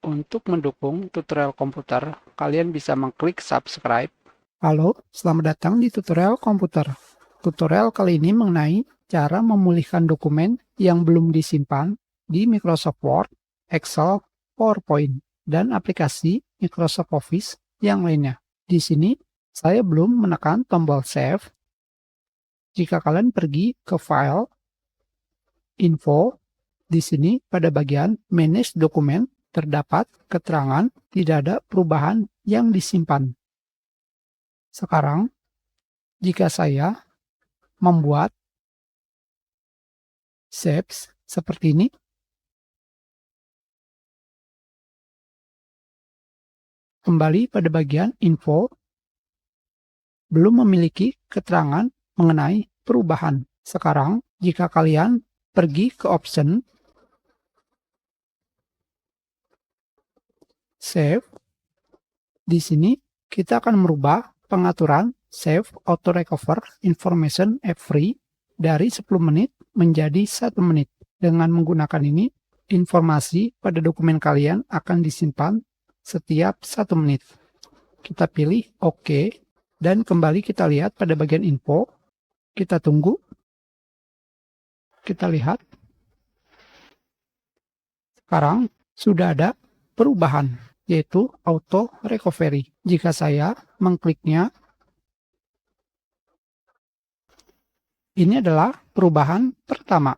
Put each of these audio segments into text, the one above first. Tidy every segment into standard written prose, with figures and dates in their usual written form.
Untuk mendukung tutorial komputer, kalian bisa mengklik subscribe. Halo, selamat datang di tutorial komputer. Tutorial kali ini mengenai cara memulihkan dokumen yang belum disimpan di Microsoft Word, Excel, PowerPoint, dan aplikasi Microsoft Office yang lainnya. Di sini, saya belum menekan tombol Save. Jika kalian pergi ke File, Info, di sini pada bagian Manage Dokumen, terdapat keterangan tidak ada perubahan yang disimpan. Sekarang, jika saya membuat shapes seperti ini, kembali pada bagian info, belum memiliki keterangan mengenai perubahan. Sekarang, jika kalian pergi ke option save, di sini kita akan merubah pengaturan save auto recover information every dari 10 menit menjadi 1 menit. Dengan menggunakan ini, informasi pada dokumen kalian akan disimpan setiap 1 menit. Kita pilih OK, dan kembali kita lihat pada bagian info. Kita tunggu. Kita lihat. Sekarang sudah ada perubahan, yaitu auto recovery. Jika saya mengkliknya, ini adalah perubahan pertama.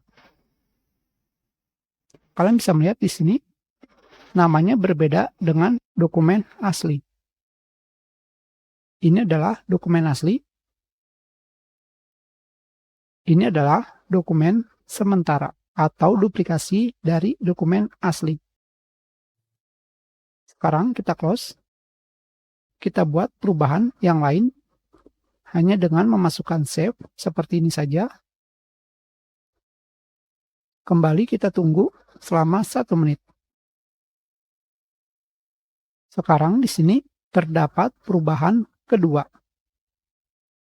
Kalian bisa melihat di sini, namanya berbeda dengan dokumen asli. Ini adalah dokumen asli. Ini adalah dokumen sementara atau duplikasi dari dokumen asli. Sekarang kita close. Kita buat perubahan yang lain hanya dengan memasukkan save seperti ini saja. Kembali kita tunggu selama 1 menit. Sekarang di sini terdapat perubahan kedua.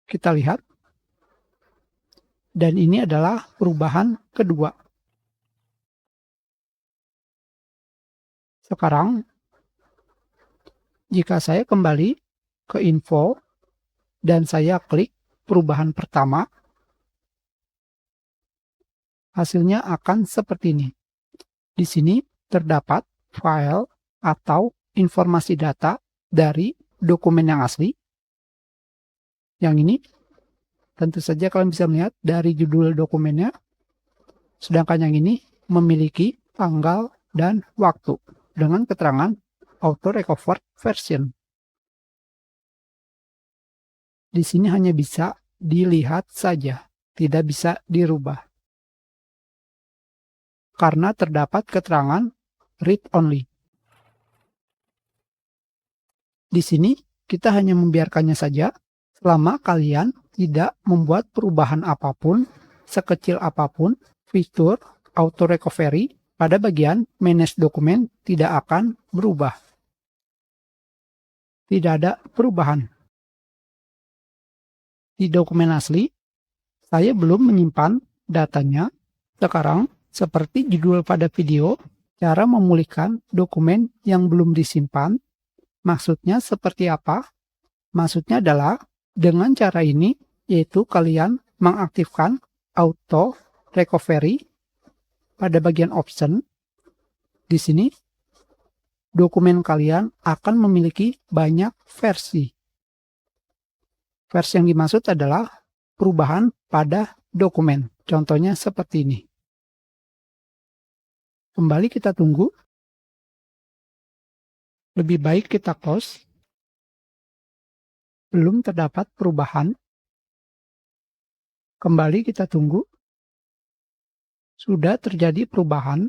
Kita lihat. Dan ini adalah perubahan kedua. Sekarang, jika saya kembali ke info dan saya klik perubahan pertama, hasilnya akan seperti ini. Di sini terdapat file atau informasi data dari dokumen yang asli. Yang ini, tentu saja kalian bisa melihat dari judul dokumennya, sedangkan yang ini memiliki tanggal dan waktu dengan keterangan auto recover version. Di sini hanya bisa dilihat saja, tidak bisa dirubah. Karena terdapat keterangan read only. Di sini kita hanya membiarkannya saja selama kalian tidak membuat perubahan apapun, sekecil apapun. Fitur auto recovery pada bagian manage dokumen tidak akan berubah. Tidak ada perubahan. Di dokumen asli, saya belum menyimpan datanya. Sekarang, seperti judul pada video, cara memulihkan dokumen yang belum disimpan. Maksudnya seperti apa? Maksudnya adalah dengan cara ini, yaitu kalian mengaktifkan auto recovery pada bagian option. Di sini, dokumen kalian akan memiliki banyak versi. Versi yang dimaksud adalah perubahan pada dokumen. Contohnya seperti ini. Kembali kita tunggu. Lebih baik kita close. Belum terdapat perubahan. Kembali kita tunggu. Sudah terjadi perubahan.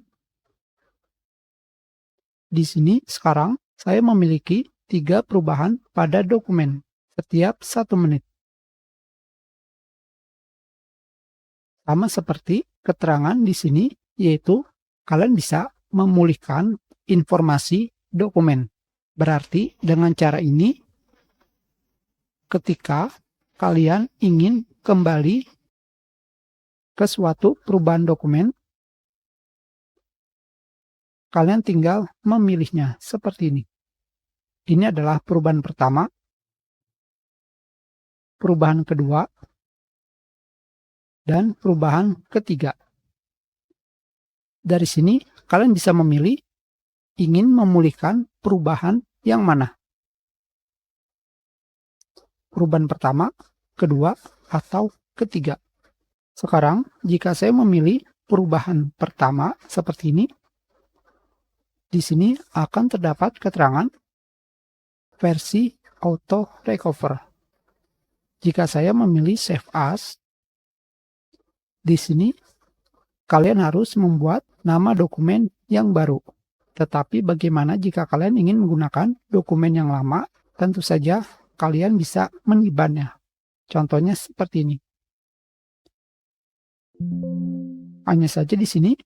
Di sini sekarang saya memiliki 3 perubahan pada dokumen setiap 1 menit. Sama seperti keterangan di sini, yaitu kalian bisa memulihkan informasi dokumen. Berarti dengan cara ini, ketika kalian ingin kembali ke suatu perubahan dokumen, kalian tinggal memilihnya seperti ini. Ini adalah perubahan pertama, perubahan kedua, dan perubahan ketiga. Dari sini kalian bisa memilih ingin memulihkan perubahan yang mana. Perubahan pertama, kedua, atau ketiga. Sekarang, jika saya memilih perubahan pertama seperti ini, di sini akan terdapat keterangan versi auto recover. Jika saya memilih save as, di sini kalian harus membuat nama dokumen yang baru. Tetapi bagaimana jika kalian ingin menggunakan dokumen yang lama? Tentu saja kalian bisa menyimpannya. Contohnya seperti ini. Hanya saja di sini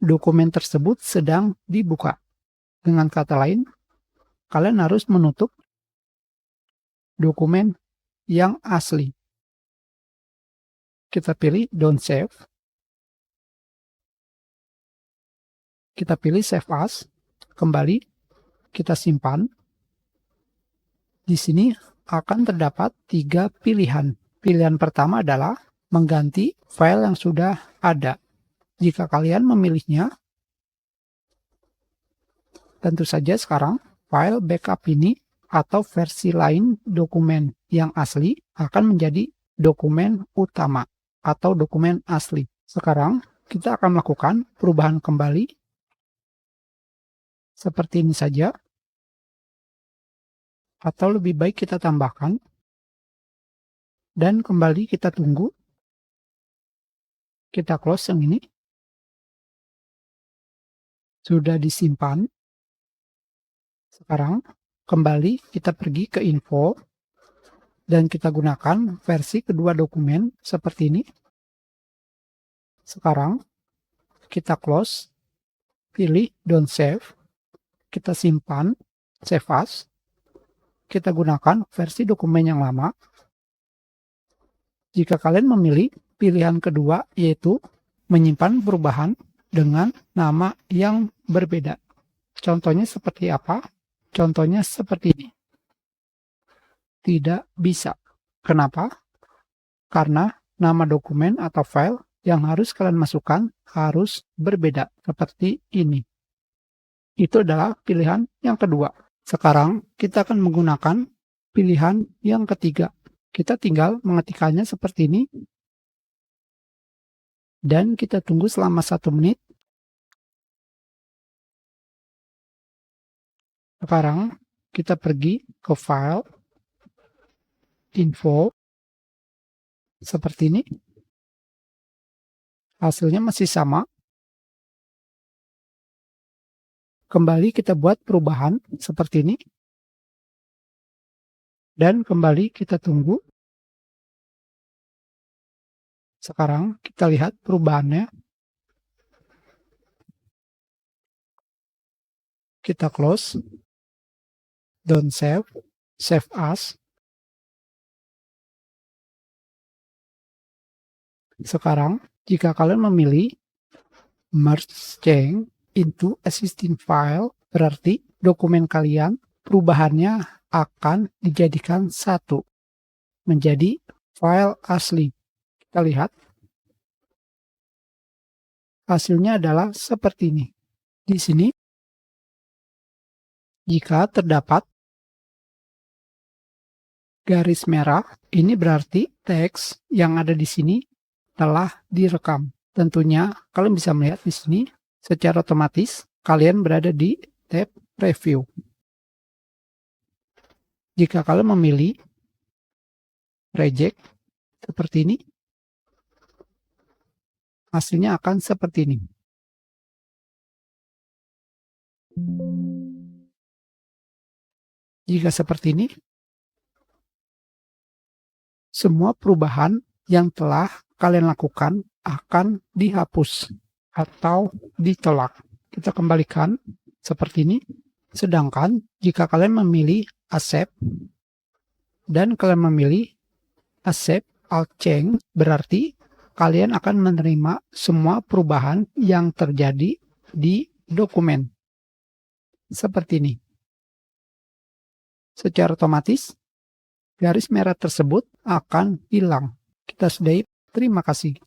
dokumen tersebut sedang dibuka. Dengan kata lain, kalian harus menutup dokumen yang asli. Kita pilih don't save. Kita pilih save as. Kembali kita simpan. Di sini akan terdapat 3 pilihan. Pilihan pertama adalah mengganti file yang sudah ada. Jika kalian memilihnya, tentu saja sekarang file backup ini atau versi lain dokumen yang asli akan menjadi dokumen utama atau dokumen asli. Sekarang kita akan melakukan perubahan kembali seperti ini saja, atau lebih baik kita tambahkan dan kembali kita tunggu. Kita close yang ini. Sudah disimpan. Sekarang kembali kita pergi ke info dan kita gunakan versi kedua dokumen seperti ini. Sekarang kita close, pilih don't save, kita simpan, save as. Kita gunakan versi dokumen yang lama. Jika kalian memilih pilihan kedua, yaitu menyimpan perubahan dengan nama yang berbeda. Contohnya seperti apa? Contohnya seperti ini. Tidak bisa. Kenapa? Karena nama dokumen atau file yang harus kalian masukkan harus berbeda. Seperti ini. Itu adalah pilihan yang kedua. Sekarang kita akan menggunakan pilihan yang ketiga. Kita tinggal mengetikkannya seperti ini. Dan kita tunggu selama 1 menit. Sekarang kita pergi ke file, info, seperti ini. Hasilnya masih sama. Kembali kita buat perubahan seperti ini. Dan kembali kita tunggu. Sekarang kita lihat perubahannya. Kita close. Don't save. Save as. Sekarang jika kalian memilih merge change into existing file, berarti dokumen kalian perubahannya akan dijadikan satu menjadi file asli. Kita lihat hasilnya adalah seperti ini. Di sini jika terdapat garis merah, ini berarti teks yang ada di sini telah direkam. Tentunya kalian bisa melihat di sini secara otomatis kalian berada di tab preview. Jika kalian memilih reject seperti ini, hasilnya akan seperti ini. Jika seperti ini, semua perubahan yang telah kalian lakukan akan dihapus atau ditolak. Kita kembalikan seperti ini. Sedangkan jika kalian memilih accept dan kalian memilih accept all change, berarti kalian akan menerima semua perubahan yang terjadi di dokumen. Seperti ini. Secara otomatis, garis merah tersebut akan hilang. Kita sudahi. Terima kasih.